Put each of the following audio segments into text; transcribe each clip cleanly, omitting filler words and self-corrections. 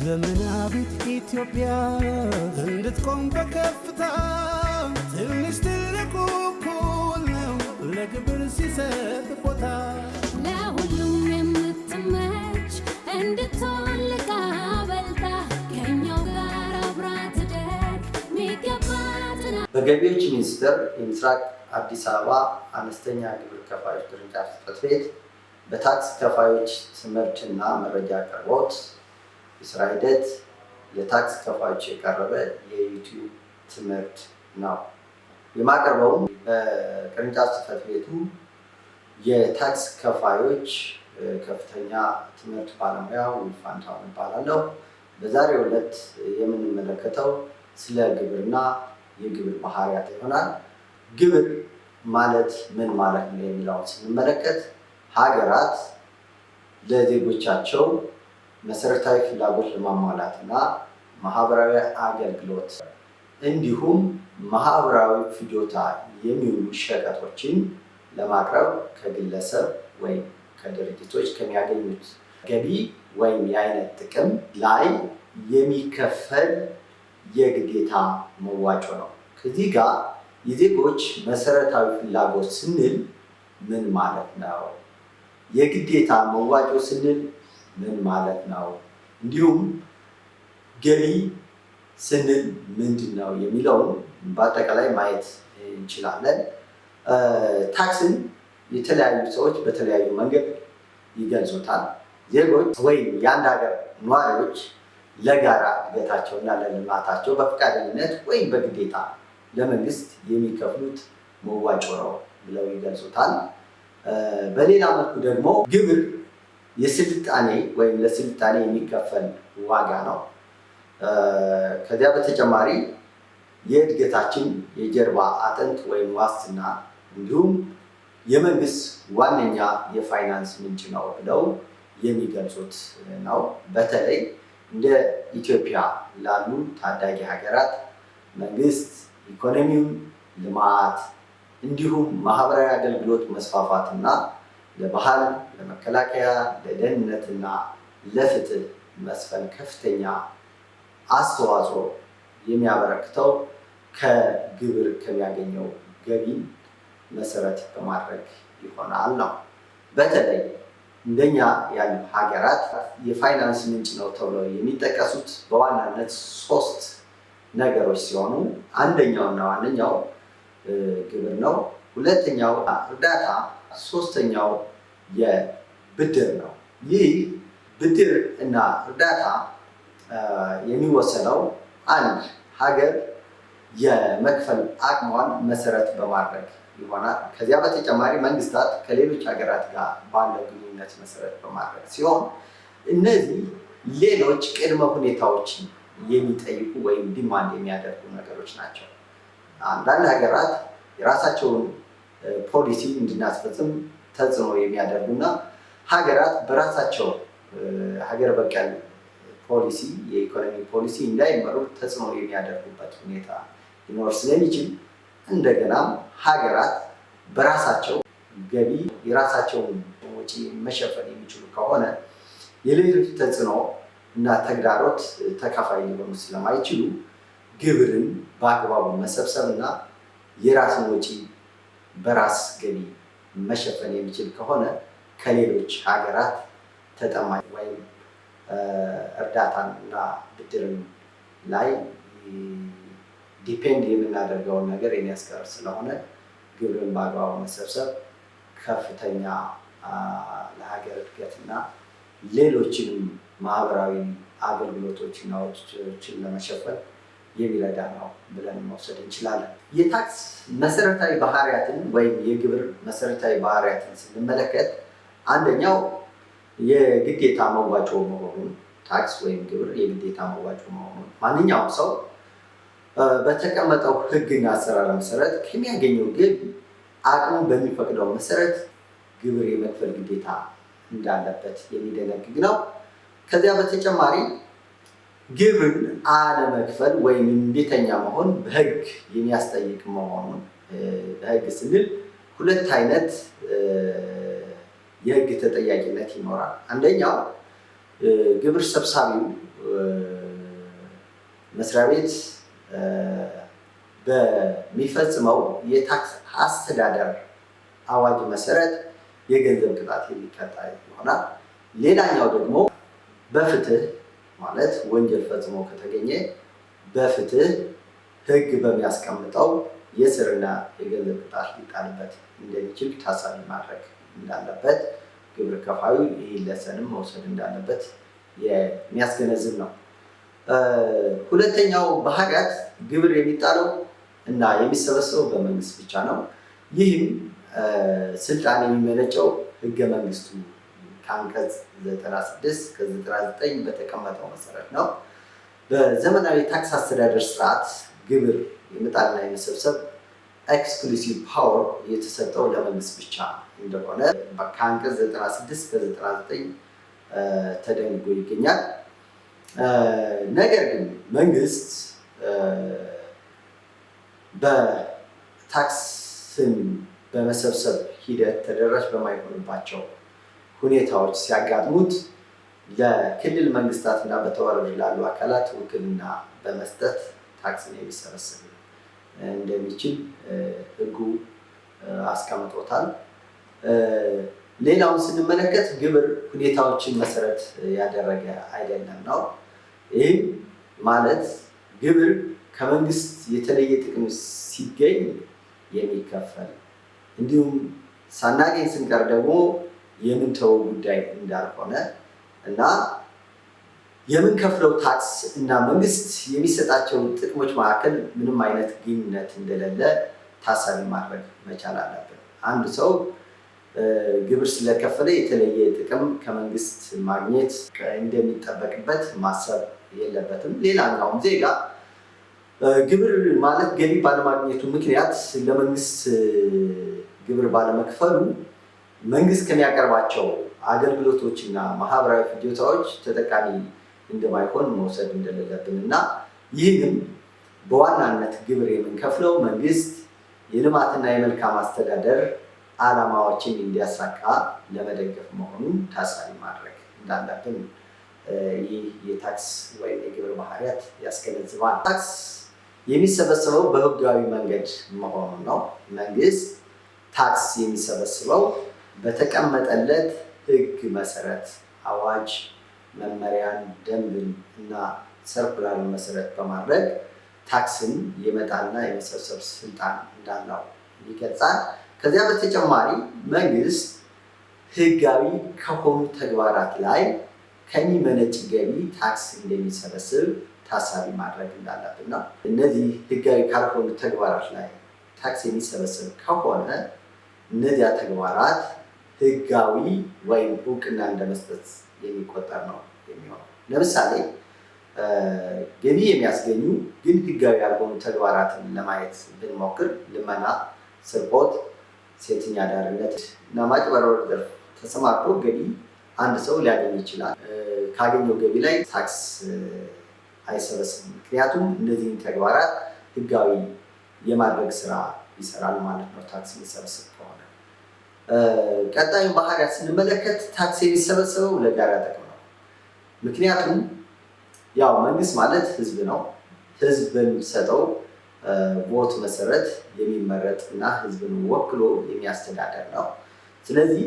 ዘመናዊት ኢትዮጵያ እንድትቆም በከፍታ ትንሽ ትልቁ እኩል ነው ለግብር ሲሰጥ ቦታ ለሁሉም የምትመች እንድትሆን ልቃበልታ ከኛው ጋር አብራ ትደግ ሚገባትና በገቢዎች ሚኒስቴር የምስራቅ አዲስ አበባ አነስተኛ ግብር ከፋዮች ቅርንጫፍ ጽሕፈት ቤት በታክስ ከፋዮች ትምህርትና መረጃ አቅርቦት የስራ ሂደት ለታክስ ከፋዮች የቀረበ የዩቲዩብ ትምህርት ነው። የማቀርበውም በቅርንጫፍ ጽሕፈት ቤቱ የታክስ ከፋዮች ከፍተኛ ትምህርት ባለሙያ ፋንታሁን እባላለሁ። በዛሬው ዕለት የምንመለከተው ስለ ግብርና የግብር ባህሪያት ይሆናል። ግብር ማለት ምን ማለት ነው የሚለውን ስንመለከት ሀገራት ለዜጎቻቸው መሰረታዊ ፍላጎት ለማሟላትና ማህበራዊ አገልግሎት እንዲሁም ማህበራዊ ፍጆታ የሚውሉ ሸቀጦችን ለማቅረብ ከግለሰብ ወይም ከድርጅቶች ከሚያገኙት ገቢ ወይም የአይነት ጥቅም ላይ የሚከፈል የግዴታ መዋጮ ነው። ከዚህ ጋር የዜጎች መሰረታዊ ፍላጎት ስንል ምን ማለት ነው? የግዴታ መዋጮ ስንል ምን ማለት ነው? እንዲሁም ገቢ ስንል ምንድን ነው የሚለውን በአጠቃላይ ማየት እንችላለን። ታክስን የተለያዩ ሰዎች በተለያዩ መንገድ ይገልጹታል። ዜጎች ወይም የአንድ ሀገር ነዋሪዎች ለጋራ እድገታቸውና ለልማታቸው በፈቃደኝነት ወይም በግዴታ ለመንግስት የሚከፍሉት መዋጮ ነው ብለው ይገልጹታል። በሌላ መልኩ ደግሞ ግብር የስልጣኔ ወይም ለስልጣኔ የሚከፈል ዋጋ ነው። ከዚያ በተጨማሪ የእድገታችን የጀርባ አጥንት ወይም ዋስትና እንዲሁም የመንግስት ዋነኛ የፋይናንስ ምንጭ ነው ብለው የሚገልጹት ነው። በተለይ እንደ ኢትዮጵያ ላሉ ታዳጊ ሀገራት መንግስት ኢኮኖሚውን ልማት እንዲሁም ማህበራዊ አገልግሎት መስፋፋትና ለባህል፣ ለመከላከያ፣ ለደህንነትና ለፍትህ መስፈን ከፍተኛ አስተዋጽኦ የሚያበረክተው ከግብር ከሚያገኘው ገቢ መሰረት በማድረግ ይሆናል ነው። በተለይ እንደኛ ያሉ ሀገራት የፋይናንስ ምንጭ ነው ተብለው የሚጠቀሱት በዋናነት 3 ነገሮች ሲሆኑ አንደኛውና ዋነኛው ግብር ነው። ሁለተኛው እርዳታ፣ ሶስተኛው የብድር ነው። ይህ ብድር እና እርዳታ የሚወሰነው አንድ ሀገር የመክፈል አቅሟን መሰረት በማድረግ ይሆናል። ከዚያ በተጨማሪ መንግስታት ከሌሎች ሀገራት ጋር ባለው ግንኙነት መሰረት በማድረግ ሲሆን እነዚህ ሌሎች ቅድመ ሁኔታዎችን የሚጠይቁ ወይም ዲማንድ የሚያደርጉ ነገሮች ናቸው። አንዳንድ ሀገራት የራሳቸውን ፖሊሲ እንድናስፈጽም ተጽዕኖ የሚያደርጉና ሀገራት በራሳቸው ሀገር በቀል ፖሊሲ የኢኮኖሚ ፖሊሲ እንዳይመሩ ተጽዕኖ የሚያደርጉበት ሁኔታ ሊኖር ስለሚችል እንደገናም ሀገራት በራሳቸው ገቢ የራሳቸውን ወጪ መሸፈን የሚችሉ ከሆነ የሌሎች ተጽዕኖ እና ተግዳሮት ተካፋይ ሊሆኑ ስለማይችሉ ግብርን በአግባቡ መሰብሰብ እና የራስን ወጪ በራስ ገቢ መሸፈን የሚችል ከሆነ ከሌሎች ሀገራት ተጠማኝ ወይም እርዳታን እና ብድርን ላይ ዲፔንድ የምናደርገውን ነገር የሚያስቀር ስለሆነ ግብርን በአግባቡ መሰብሰብ ከፍተኛ ለሀገር እድገትና ሌሎችንም ማህበራዊ አገልግሎቶችና ወጪዎችን ለመሸፈን የሚረዳ ነው ብለን መውሰድ እንችላለን። የታክስ መሰረታዊ ባህሪያትን ወይም የግብር መሰረታዊ ባህሪያትን ስንመለከት አንደኛው የግዴታ መዋጮ መሆኑን፣ ታክስ ወይም ግብር የግዴታ መዋጮ መሆኑን ማንኛውም ሰው በተቀመጠው ሕግና አሰራር መሰረት ከሚያገኘው ገቢ አቅሙ በሚፈቅደው መሰረት ግብር የመክፈል ግዴታ እንዳለበት የሚደነግግ ነው። ከዚያ በተጨማሪ ግብርን አለመክፈል ወይም እምቢተኛ መሆን በሕግ የሚያስጠይቅ መሆኑን በሕግ ስንል 2 አይነት የሕግ ተጠያቂነት ይኖራል። አንደኛው ግብር ሰብሳቢው መስሪያ ቤት በሚፈጽመው የታክስ አስተዳደር አዋጅ መሰረት የገንዘብ ቅጣት የሚቀጣ ይሆናል። ሌላኛው ደግሞ በፍትህ ማለት ወንጀል ፈጽሞ ከተገኘ በፍትህ ሕግ በሚያስቀምጠው የእስርና የገንዘብ ቅጣት ሊጣልበት እንደሚችል ታሳቢ ማድረግ እንዳለበት ግብር ከፋዩ ይህ ለሰንም መውሰድ እንዳለበት የሚያስገነዝብ ነው። ሁለተኛው ባህሪያት ግብር የሚጣለው እና የሚሰበሰበው በመንግስት ብቻ ነው። ይህም ስልጣን የሚመነጨው ህገ መንግስቱ ከአንቀጽ 96 ከ99 በተቀመጠው መሰረት ነው። በዘመናዊ ታክስ አስተዳደር ስርዓት ግብር የመጣልና የመሰብሰብ ኤክስክሉሲቭ ፓወር የተሰጠው ለመንግስት ብቻ እንደሆነ ከአንቀጽ 96 ከ99 ተደንግጎ ይገኛል። ነገር ግን መንግስት በታክስን በመሰብሰብ ሂደት ተደራሽ በማይሆንባቸው ሁኔታዎች ሲያጋጥሙት ለክልል መንግስታትና በተዋረድ ላሉ አካላት ውክልና በመስጠት ታክስን የሚሰበሰብ እንደሚችል ህጉ አስቀምጦታል። ሌላውን ስንመለከት ግብር ሁኔታዎችን መሰረት ያደረገ አይደለም ነው። ይህም ማለት ግብር ከመንግስት የተለየ ጥቅም ሲገኝ የሚከፈል እንዲሁም ሳናገኝ ስንቀር ደግሞ የምንተወው ጉዳይ እንዳልሆነ እና የምንከፍለው ታክስ እና መንግስት የሚሰጣቸው ጥቅሞች መካከል ምንም አይነት ግንኙነት እንደሌለ ታሳቢ ማድረግ መቻል አለብን። አንድ ሰው ግብር ስለከፈለ የተለየ ጥቅም ከመንግስት ማግኘት እንደሚጠበቅበት ማሰብ የለበትም። ሌላኛውም ዜጋ ግብር ማለት ገቢ ባለማግኘቱ ምክንያት ለመንግስት ግብር ባለመክፈሉ መንግስት ከሚያቀርባቸው አገልግሎቶችና ማህበራዊ ፍጆታዎች ተጠቃሚ እንደማይሆን መውሰድ እንደሌለብን እና ይህንም በዋናነት ግብር የምንከፍለው መንግስት የልማትና የመልካም አስተዳደር ዓላማዎችን እንዲያሳካ ለመደገፍ መሆኑን ታሳቢ ማድረግ እንዳለብን ይህ የታክስ ወይም የግብር ባህሪያት ያስገነዝባል። ታክስ የሚሰበሰበው በህጋዊ መንገድ መሆኑ ነው። መንግስት ታክስ የሚሰበስበው በተቀመጠለት ህግ መሰረት አዋጅ፣ መመሪያን፣ ደንብን እና ሰርኩላርን መሰረት በማድረግ ታክስን የመጣልና የመሰብሰብ ስልጣን እንዳለው ይገልጻል። ከዚያ በተጨማሪ መንግስት ህጋዊ ከሆኑ ተግባራት ላይ ከሚመነጭ ገቢ ታክስ እንደሚሰበስብ ታሳቢ ማድረግ እንዳለብን ነው። እነዚህ ህጋዊ ካልሆኑ ተግባራት ላይ ታክስ የሚሰበስብ ከሆነ እነዚያ ተግባራት ህጋዊ ወይም እውቅና እንደመስጠት የሚቆጠር ነው የሚሆነው። ለምሳሌ ገቢ የሚያስገኙ ግን ህጋዊ ያልሆኑ ተግባራትን ለማየት ብንሞክር ልመና፣ ስርቆት፣ ሴተኛ አዳሪነት እና ማጭበርበር ዘርፍ ተሰማርቶ ገቢ አንድ ሰው ሊያገኝ ይችላል። ካገኘው ገቢ ላይ ታክስ አይሰበስብም። ምክንያቱም እነዚህን ተግባራት ህጋዊ የማድረግ ስራ ይሰራል ማለት ነው ታክስ የሚሰበስብ ከሆነ። ቀጣዩ ባህሪያት ስንመለከት ታክስ የሚሰበሰበው ለጋራ ጥቅም ነው። ምክንያቱም ያው መንግስት ማለት ህዝብ ነው። ህዝብ በሚሰጠው ቮት መሰረት የሚመረጥ እና ህዝብን ወክሎ የሚያስተዳደር ነው። ስለዚህ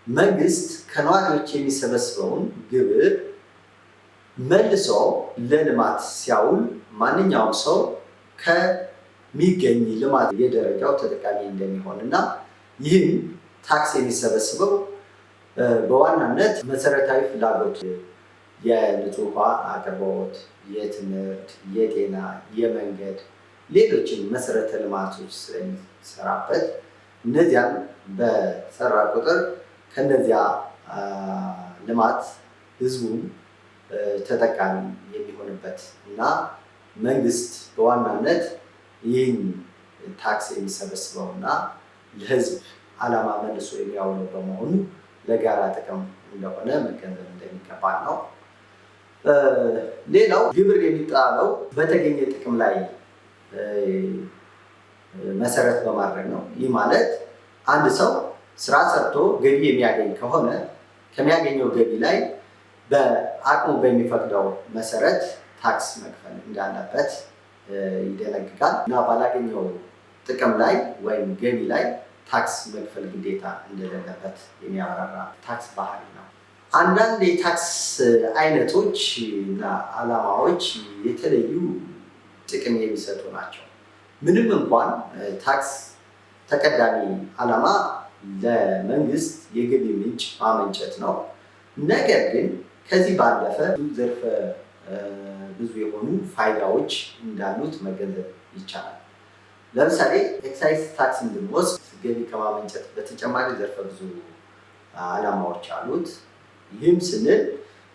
መንግስት ከነዋሪዎች የሚሰበስበውን ግብር መልሶ ለልማት ሲያውል ማንኛውም ሰው ከሚገኝ ልማት የደረጃው ተጠቃሚ እንደሚሆን እና ይህም ታክስ የሚሰበስበው በዋናነት መሰረታዊ ፍላጎት የንጹህ ውሃ አቅርቦት፣ የትምህርት፣ የጤና፣ የመንገድ፣ ሌሎችን መሰረተ ልማቶች ስለሚሰራበት እነዚያን በሰራ ቁጥር ከነዚያ ልማት ህዝቡ ተጠቃሚ የሚሆንበት እና መንግስት በዋናነት ይህን ታክስ የሚሰበስበው እና ለህዝብ ዓላማ መልሶ የሚያውለው በመሆኑ ለጋራ ጥቅም እንደሆነ መገንዘብ እንደሚገባ ነው። ሌላው ግብር የሚጣለው በተገኘ ጥቅም ላይ መሰረት በማድረግ ነው። ይህ ማለት አንድ ሰው ስራ ሰርቶ ገቢ የሚያገኝ ከሆነ ከሚያገኘው ገቢ ላይ አቅሙ በሚፈቅደው መሰረት ታክስ መክፈል እንዳለበት ይደነግጋል እና ባላገኘው ጥቅም ላይ ወይም ገቢ ላይ ታክስ መክፈል ግዴታ እንደሌለበት የሚያብራራ ታክስ ባህሪ ነው። አንዳንድ የታክስ አይነቶች እና ዓላማዎች የተለዩ ጥቅም የሚሰጡ ናቸው። ምንም እንኳን ታክስ ተቀዳሚ ዓላማ ለመንግስት የገቢ ምንጭ ማመንጨት ነው። ነገር ግን ከዚህ ባለፈ ዘርፈ ብዙ የሆኑ ፋይዳዎች እንዳሉት መገንዘብ ይቻላል። ለምሳሌ ኤክሳይዝ ታክስን ብንወስድ ገቢ ከማመንጨት በተጨማሪ ዘርፈ ብዙ ዓላማዎች አሉት። ይህም ስንል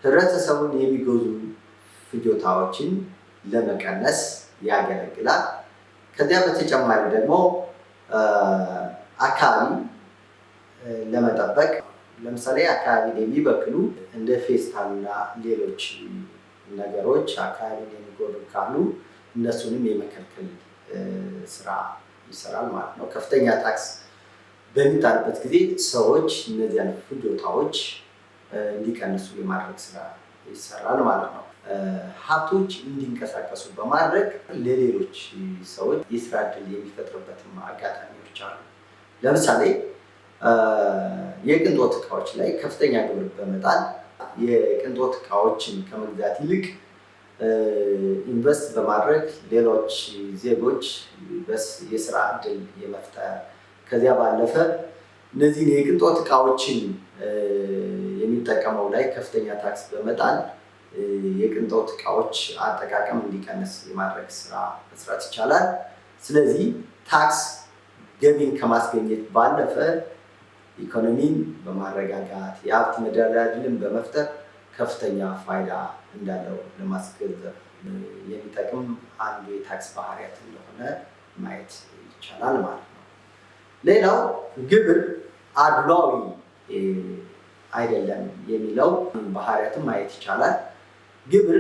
ህብረተሰቡን የሚገዙ ፍጆታዎችን ለመቀነስ ያገለግላል። ከዚያ በተጨማሪ ደግሞ አካባቢ ለመጠበቅ፣ ለምሳሌ አካባቢ የሚበክሉ እንደ ፌስታልና ሌሎች ነገሮች አካባቢን የሚጎዱ ካሉ እነሱንም የመከልከል ስራ ይሰራል ማለት ነው። ከፍተኛ ታክስ በሚጣልበት ጊዜ ሰዎች እነዚያን ፍጆታዎች እንዲቀንሱ የማድረግ ስራ ይሰራል ማለት ነው። ሀብቶች እንዲንቀሳቀሱ በማድረግ ለሌሎች ሰዎች የስራ እድል የሚፈጥርበትም አጋጣሚዎች አሉ። ለምሳሌ የቅንጦት እቃዎች ላይ ከፍተኛ ግብር በመጣል የቅንጦት እቃዎችን ከመግዛት ይልቅ ኢንቨስት በማድረግ ሌሎች ዜጎች የስራ እድል የመፍጠር፣ ከዚያ ባለፈ እነዚህን የቅንጦት እቃዎችን የሚጠቀመው ላይ ከፍተኛ ታክስ በመጣል የቅንጦት እቃዎች አጠቃቀም እንዲቀንስ የማድረግ ስራ መስራት ይቻላል። ስለዚህ ታክስ ገቢን ከማስገኘት ባለፈ ኢኮኖሚን በማረጋጋት የሀብት መደላድልን በመፍጠር ከፍተኛ ፋይዳ እንዳለው ለማስገንዘብ የሚጠቅም አንዱ የታክስ ባህሪያት እንደሆነ ማየት ይቻላል ማለት ነው። ሌላው ግብር አድሏዊ አይደለም የሚለው ባህሪያትን ማየት ይቻላል። ግብር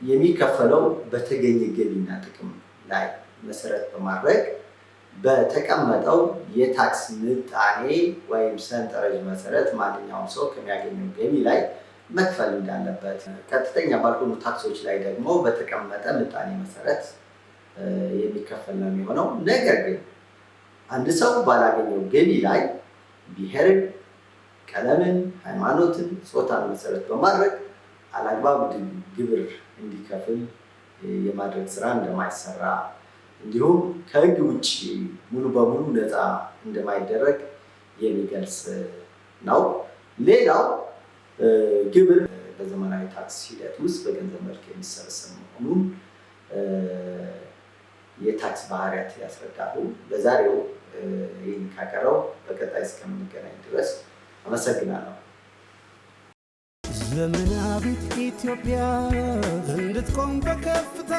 የሚከፈለው በተገኘ ገቢና ጥቅም ላይ መሰረት በማድረግ በተቀመጠው የታክስ ምጣኔ ወይም ሰንጠረዥ መሰረት ማንኛውም ሰው ከሚያገኘው ገቢ ላይ መክፈል እንዳለበት፣ ቀጥተኛ ባልሆኑ ታክሶች ላይ ደግሞ በተቀመጠ ምጣኔ መሰረት የሚከፈል ነው የሚሆነው። ነገር ግን አንድ ሰው ባላገኘው ገቢ ላይ ብሔርን፣ ቀለምን፣ ሃይማኖትን፣ ጾታን መሰረት በማድረግ አላግባብ ግብር እንዲከፍል የማድረግ ስራ እንደማይሰራ እንዲሁም ከሕግ ውጭ ሙሉ በሙሉ ነፃ እንደማይደረግ የሚገልጽ ነው። ሌላው ግብር በዘመናዊ ታክስ ሂደት ውስጥ በገንዘብ መልክ የሚሰበሰብ መሆኑን የታክስ ባህሪያት ያስረዳሉ። ለዛሬው ይህን ካቀረው በቀጣይ እስከምንገናኝ ድረስ አመሰግናለሁ። ዘመናዊት ኢትዮጵያ እንድትቆም በከፍታ